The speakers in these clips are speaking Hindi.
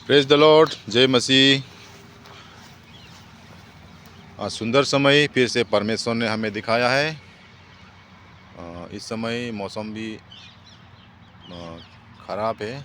प्रेज द लॉर्ड, जय मसीह। आज सुंदर समय फिर से परमेश्वर ने हमें दिखाया है। इस समय मौसम भी ख़राब है।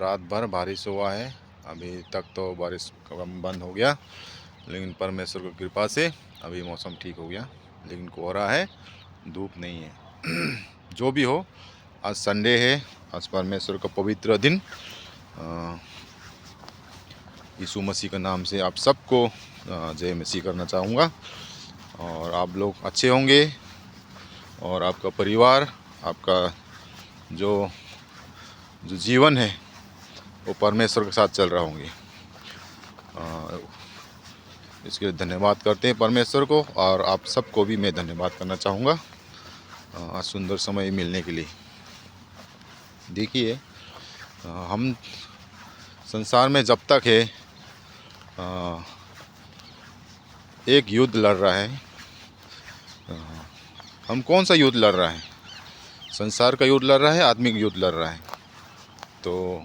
रात भर बारिश हुआ है, अभी तक तो बारिश बंद हो गया, लेकिन परमेश्वर की कृपा से अभी मौसम ठीक हो गया, लेकिन कोहरा है, धूप नहीं है। जो भी हो, आज संडे है, आज परमेश्वर का पवित्र दिन। यीशु मसीह के नाम से आप सबको जय मसीह करना चाहूँगा, और आप लोग अच्छे होंगे और आपका परिवार, आपका जो जीवन है वो परमेश्वर के साथ चल रहा होंगे। इसके लिए धन्यवाद करते हैं परमेश्वर को, और आप सबको भी मैं धन्यवाद करना चाहूँगा आज सुंदर समय मिलने के लिए। देखिए, हम संसार में जब तक है एक युद्ध लड़ रहा है। हम कौन सा युद्ध लड़ रहा है? संसार का युद्ध लड़ रहा है, आत्मिक युद्ध लड़ रहा है। तो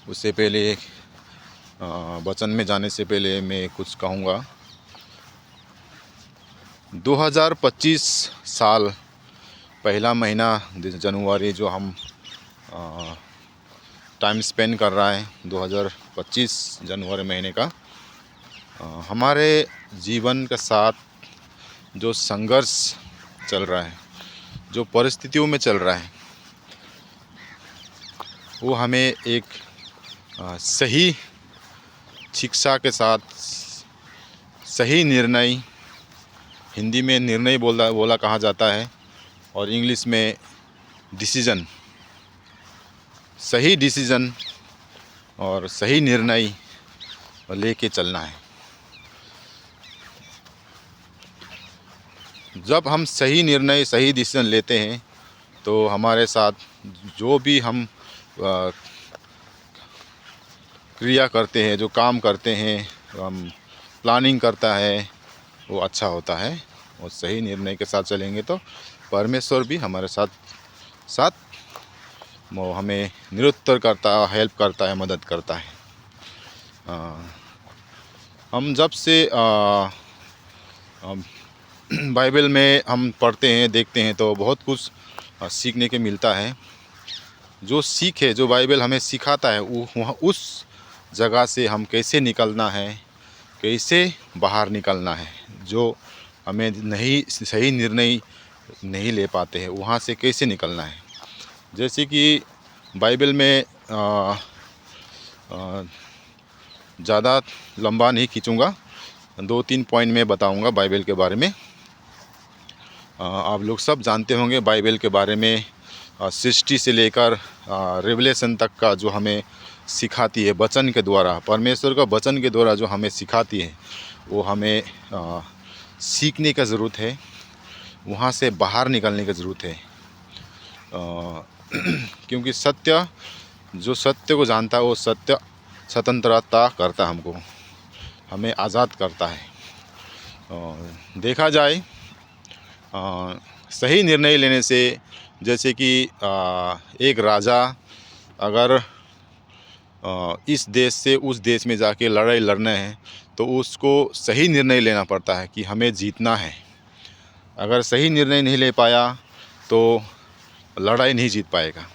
उससे पहले वचन में जाने से पहले मैं कुछ कहूँगा। 2025 साल पहला महीना जनवरी जो हम टाइम स्पेंड कर रहा है, 2025 जनवरी महीने का, हमारे जीवन के साथ जो संघर्ष चल रहा है, जो परिस्थितियों में चल रहा है, वो हमें एक सही शिक्षा के साथ सही निर्णय, हिंदी में निर्णय बोला कहा जाता है, और इंग्लिश में डिसीजन, सही डिसीजन और सही निर्णय लेके चलना है। जब हम सही निर्णय, सही डिसीजन लेते हैं तो हमारे साथ जो भी हम क्रिया करते हैं, जो काम करते हैं, हम प्लानिंग करता है, वो अच्छा होता है। और सही निर्णय के साथ चलेंगे तो परमेश्वर भी हमारे साथ वो हमें निरुत्तर करता है, हेल्प करता है, मदद करता है। हम जब से बाइबल में हम पढ़ते हैं, देखते हैं, तो बहुत कुछ सीखने के मिलता है। जो सीख है, जो बाइबल हमें सिखाता है, वो उस जगह से हम कैसे निकलना है, कैसे बाहर निकलना है, जो हमें नहीं सही निर्णय नहीं ले पाते हैं, वहाँ से कैसे निकलना है। जैसे कि बाइबल में ज़्यादा लंबा नहीं खींचूँगा, 2-3 पॉइंट में बताऊँगा बाइबल के बारे में। आप लोग सब जानते होंगे बाइबल के बारे में, सृष्टि से लेकर रेवलेशन तक का जो हमें सिखाती है वचन के द्वारा, परमेश्वर का वचन के द्वारा जो हमें सिखाती है, वो हमें सीखने का ज़रूरत है, वहाँ से बाहर निकलने की ज़रूरत है। क्योंकि सत्य, जो सत्य को जानता है, वो सत्य स्वतंत्रता करता है, हमको, हमें आज़ाद करता है। देखा जाए, सही निर्णय लेने से, जैसे कि एक राजा अगर इस देश से उस देश में जाके लड़ाई लड़ना है, तो उसको सही निर्णय लेना पड़ता है कि हमें जीतना है। अगर सही निर्णय नहीं ले पाया तो लड़ाई नहीं जीत पाएगा।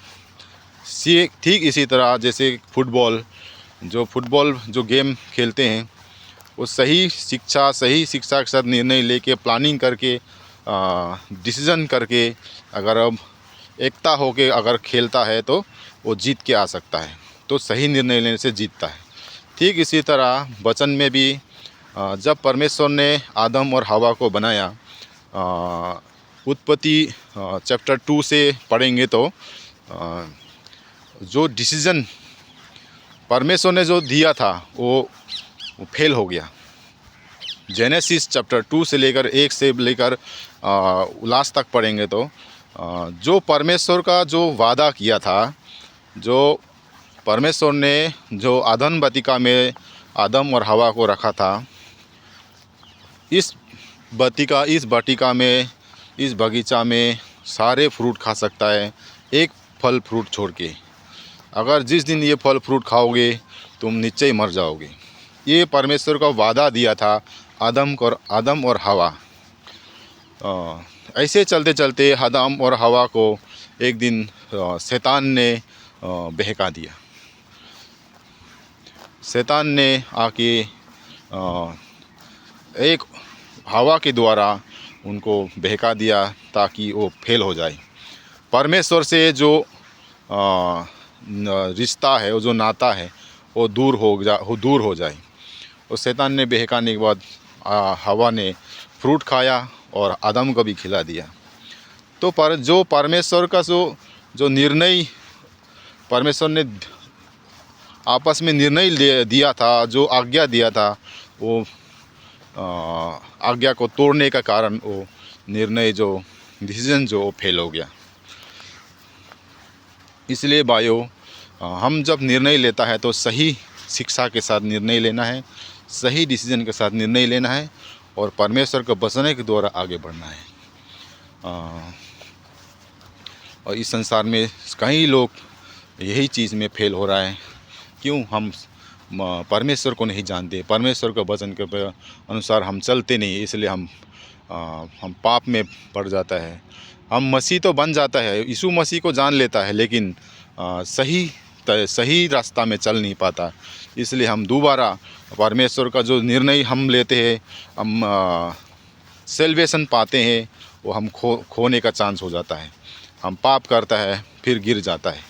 ठीक इसी तरह जैसे फुटबॉल जो गेम खेलते हैं, वो सही शिक्षा के साथ निर्णय लेके, प्लानिंग करके, डिसीज़न करके, अगर अब एकता होके अगर खेलता है तो वो जीत के आ सकता है। तो सही निर्णय लेने से जीतता है। ठीक इसी तरह वचन में भी जब परमेश्वर ने आदम और हवा को बनाया, उत्पत्ति चैप्टर 2 से पढ़ेंगे तो जो डिसीज़न परमेश्वर ने जो दिया था वो फेल हो गया। जेनेसिस चैप्टर 2 से लेकर 1 से लेकर लास्ट तक पढ़ेंगे तो जो परमेश्वर का जो वादा किया था, जो परमेश्वर ने जो आदम वाटिका में आदम और हवा को रखा था, इस वाटिका में, इस बगीचा में सारे फ्रूट खा सकता है, एक फल फ्रूट छोड़ के। अगर जिस दिन ये फल फ्रूट खाओगे तुम निश्चय मर जाओगे। ये परमेश्वर का वादा दिया था आदम और हवा। ऐसे चलते चलते आदम और हवा को एक दिन शैतान ने बहका दिया। शैतान ने आके एक हवा के द्वारा उनको बहका दिया ताकि वो फेल हो जाए। परमेश्वर से जो रिश्ता है, वो जो नाता है, वो दूर हो जाए। और शैतान ने बहकाने के बाद हवा ने फ्रूट खाया और आदम को भी खिला दिया। तो जो परमेश्वर का जो निर्णय परमेश्वर ने आपस में निर्णय दिया था, जो आज्ञा दिया था, वो आज्ञा को तोड़ने का कारण वो निर्णय जो डिसीजन जो फेल हो गया। इसलिए भाइयों, हम जब निर्णय लेता है तो सही शिक्षा के साथ निर्णय लेना है, सही डिसीजन के साथ निर्णय लेना है और परमेश्वर को बचाने के द्वारा आगे बढ़ना है। और इस संसार में कई लोग यही चीज़ में फेल हो रहा है। क्यों? हम परमेश्वर को नहीं जानते, परमेश्वर के वचन के अनुसार हम चलते नहीं, इसलिए हम पाप में पड़ जाता है। हम मसीह तो बन जाता है, यीशु मसीह को जान लेता है, लेकिन सही रास्ता में चल नहीं पाता। इसलिए हम दोबारा परमेश्वर का जो निर्णय हम लेते हैं, हम सेल्वेशन पाते हैं, वो हम खोने का चांस हो जाता है। हम पाप करता है, फिर गिर जाता है।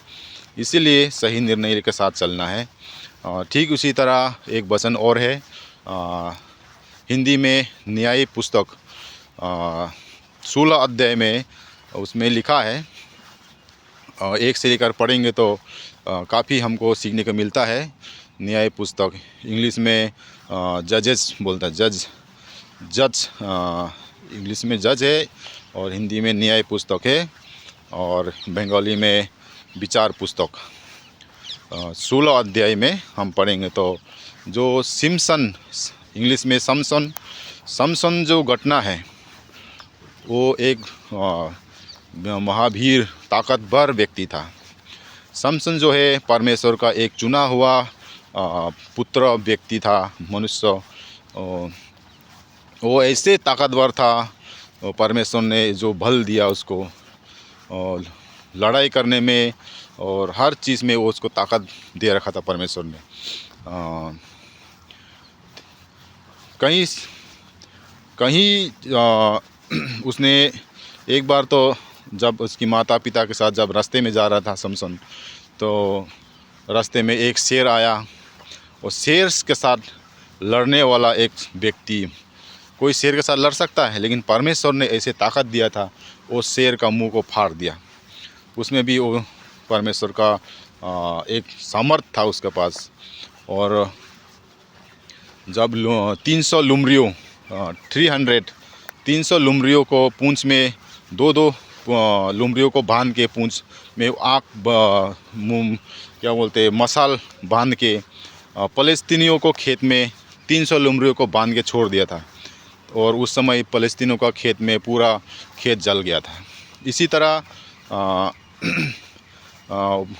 इसीलिए सही निर्णय के साथ चलना है। ठीक उसी तरह एक वचन और है, हिंदी में न्याय पुस्तक 16 अध्याय में उसमें लिखा है। 1 से लेकर पढ़ेंगे तो काफ़ी हमको सीखने को मिलता है। न्याय पुस्तक इंग्लिश में जजेस बोलता है, जज इंग्लिश में जज है और हिंदी में न्याय पुस्तक है और बंगाली में विचार पुस्तक। 16 अध्याय में हम पढ़ेंगे तो जो सिम्सन, इंग्लिश में समसन जो घटना है, वो एक महावीर ताकतवर व्यक्ति था। समसन जो है परमेश्वर का एक चुना हुआ पुत्र व्यक्ति था, मनुष्य। वो ऐसे ताकतवर था, परमेश्वर ने जो बल दिया उसको लड़ाई करने में और हर चीज़ में वो उसको ताकत दे रखा था परमेश्वर ने। कहीं उसने एक बार तो जब उसकी माता पिता के साथ जब रास्ते में जा रहा था समसन, तो रास्ते में एक शेर आया और शेर के साथ लड़ने वाला एक व्यक्ति, कोई शेर के साथ लड़ सकता है, लेकिन परमेश्वर ने ऐसे ताकत दिया था, वो शेर का मुंह को फाड़ दिया। उसमें भी वो परमेश्वर का एक सामर्थ था उसके पास। और जब 300 लुमरियों को पूंछ में दो लुमरियों को बांध के पूंछ में क्या बोलते हैं, मसाल बांध के फ़लस्तीनियों को खेत में 300 लुमरियों को बांध के छोड़ दिया था। और उस समय फ़लस्तीनियों का खेत में पूरा खेत जल गया था। इसी तरह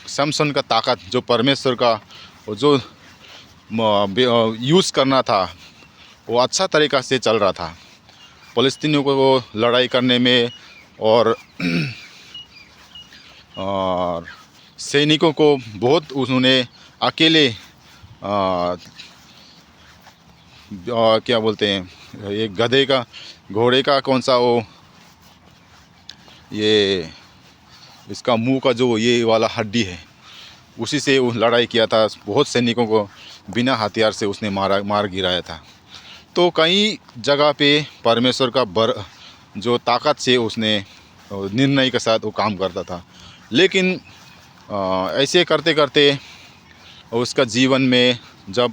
समसन का ताकत जो परमेश्वर का जो यूज़ करना था, वो अच्छा तरीक़ा से चल रहा था। फ़लस्तीनियों को लड़ाई करने में और सैनिकों को बहुत उन्होंने अकेले क्या बोलते हैं, एक घोड़े का कौन सा वो, ये इसका मुंह का जो ये वाला हड्डी है, उसी से वो लड़ाई किया था। बहुत सैनिकों को बिना हथियार से उसने मार गिराया था। तो कई जगह पे परमेश्वर का जो ताकत से उसने निर्णय के साथ वो काम करता था। लेकिन ऐसे करते करते उसका जीवन में जब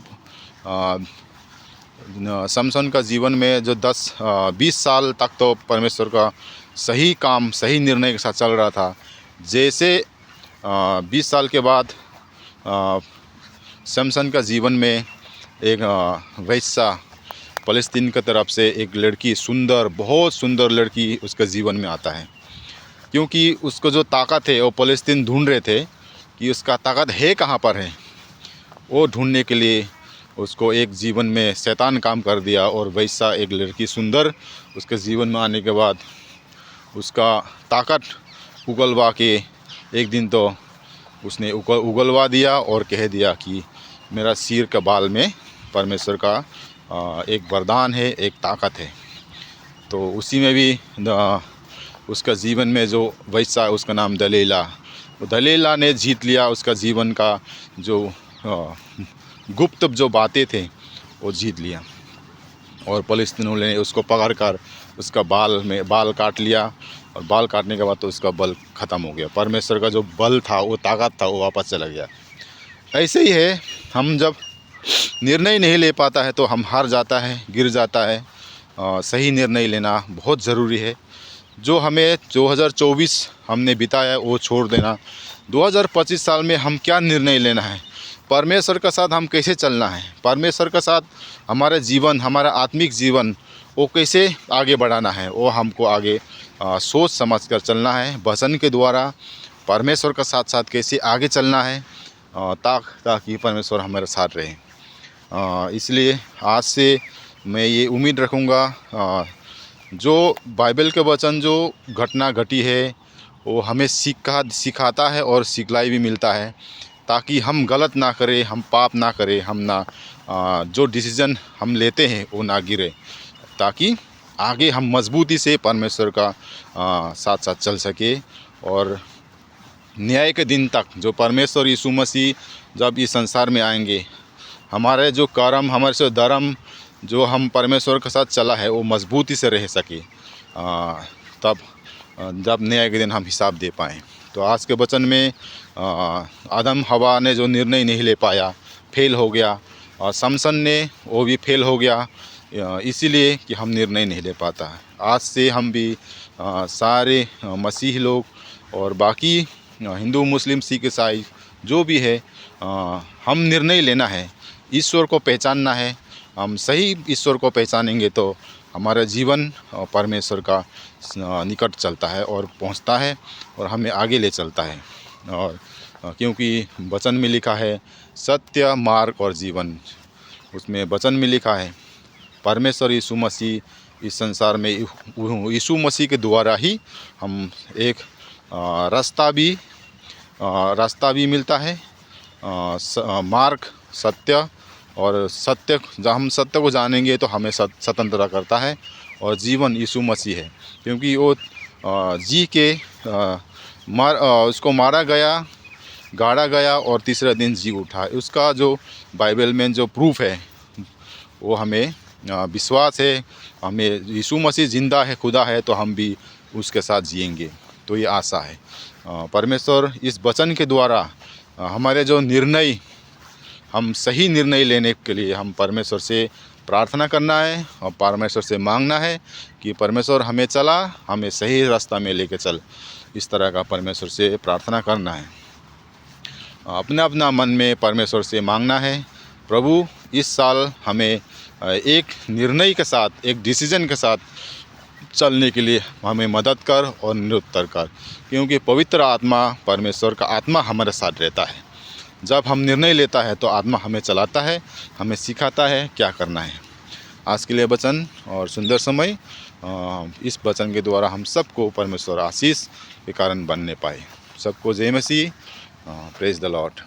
समसन का जीवन में जो 10-20 साल तक तो परमेश्वर का सही काम, सही निर्णय के साथ चल रहा था। जैसे 20 साल के बाद समसन का जीवन में एक वैसा फ़लस्तीन की तरफ से एक लड़की, बहुत सुंदर लड़की उसके जीवन में आता है। क्योंकि उसको जो ताकत है वो फ़लस्तीन ढूंढ रहे थे, कि उसका ताकत है कहाँ पर है, वो ढूंढने के लिए उसको एक जीवन में शैतान काम कर दिया। और वैसा एक लड़की सुंदर उसके जीवन में आने के बाद उसका ताकत उगलवा के एक दिन तो उसने उगलवा दिया और कह दिया कि मेरा सिर के बाल में परमेश्वर का एक वरदान है, एक ताकत है। तो उसी में भी उसका जीवन में जो वैसा, उसका नाम दलीला, वो दलीला ने जीत लिया उसका जीवन का जो गुप्त जो बातें थे वो जीत लिया। और फ़िलिस्तीनियों ने उसको पकड़ कर उसका बाल काट लिया, और बाल काटने के बाद तो उसका बल ख़त्म हो गया। परमेश्वर का जो बल था, वो ताकत था, वो वापस चला गया। ऐसे ही है, हम जब निर्णय नहीं ले पाता है तो हम हार जाता है, गिर जाता है। सही निर्णय लेना बहुत ज़रूरी है। जो हमें 2024 हमने बिताया वो छोड़ देना। 2025 साल में हम क्या निर्णय लेना है, परमेश्वर के साथ हम कैसे चलना है, परमेश्वर के साथ हमारा जीवन, हमारा आत्मिक जीवन वो कैसे आगे बढ़ाना है, वो हमको आगे सोच समझ कर चलना है। वचन के द्वारा परमेश्वर के साथ साथ कैसे आगे चलना है, ताकि परमेश्वर हमारे साथ रहे। इसलिए आज से मैं ये उम्मीद रखूँगा, जो बाइबल के वचन जो घटना घटी है वो हमें सिखाता है और सिखलाई भी मिलता है, ताकि हम गलत ना करें, हम पाप ना करें, हम ना जो डिसीज़न हम लेते हैं वो ना गिरे, ताकि आगे हम मजबूती से परमेश्वर का साथ साथ चल सके। और न्याय के दिन तक जो परमेश्वर यीशु मसीह जब इस संसार में आएंगे, हमारे जो कर्म, हमारे जो धर्म, जो हम परमेश्वर के साथ चला है वो मजबूती से रह सके, तब जब न्याय के दिन हम हिसाब दे पाएँ। तो आज के वचन में आदम हवा ने जो निर्णय नहीं ले पाया, फेल हो गया, और समसन ने वो भी फेल हो गया, इसीलिए कि हम निर्णय नहीं ले पाता है। आज से हम भी सारे मसीही लोग और बाकी हिंदू, मुस्लिम, सिख, ईसाई जो भी है, हम निर्णय लेना है, ईश्वर को पहचानना है। हम सही ईश्वर को पहचानेंगे तो हमारा जीवन परमेश्वर का निकट चलता है और पहुंचता है और हमें आगे ले चलता है। और क्योंकि वचन में लिखा है सत्य, मार्ग और जीवन, उसमें वचन में लिखा है परमेश्वर यीशु मसीह इस संसार में, यीशु मसीह के द्वारा ही हम एक रास्ता भी मिलता है, मार्ग, सत्य, और सत्य, जब हम सत्य को जानेंगे तो हमें स्वतंत्रता करता है। और जीवन यीशु मसीह है, क्योंकि वो जी के उसको मारा गया, गाड़ा गया और तीसरे दिन जी उठा। उसका जो बाइबल में जो प्रूफ है वो हमें विश्वास है, हमें यीशु मसीह ज़िंदा है, खुदा है, तो हम भी उसके साथ जिएंगे। तो ये आशा है। परमेश्वर इस वचन के द्वारा हमारे जो निर्णय, हम सही निर्णय लेने के लिए हम परमेश्वर से प्रार्थना करना है और परमेश्वर से मांगना है कि परमेश्वर हमें सही रास्ता में लेके चल। इस तरह का परमेश्वर से प्रार्थना करना है। अपना अपना मन में परमेश्वर से मांगना है, प्रभु इस साल हमें एक निर्णय के साथ, एक डिसीजन के साथ चलने के लिए हमें मदद कर और निरुत्तर कर, क्योंकि पवित्र आत्मा, परमेश्वर का आत्मा हमारे साथ रहता है। जब हम निर्णय लेता है तो आत्मा हमें चलाता है, हमें सिखाता है क्या करना है। आज के लिए वचन और सुंदर समय, इस वचन के द्वारा हम सबको परमेश्वर आशीष के कारण बनने पाए। सबको जय मसीह, प्रेज द लॉर्ड।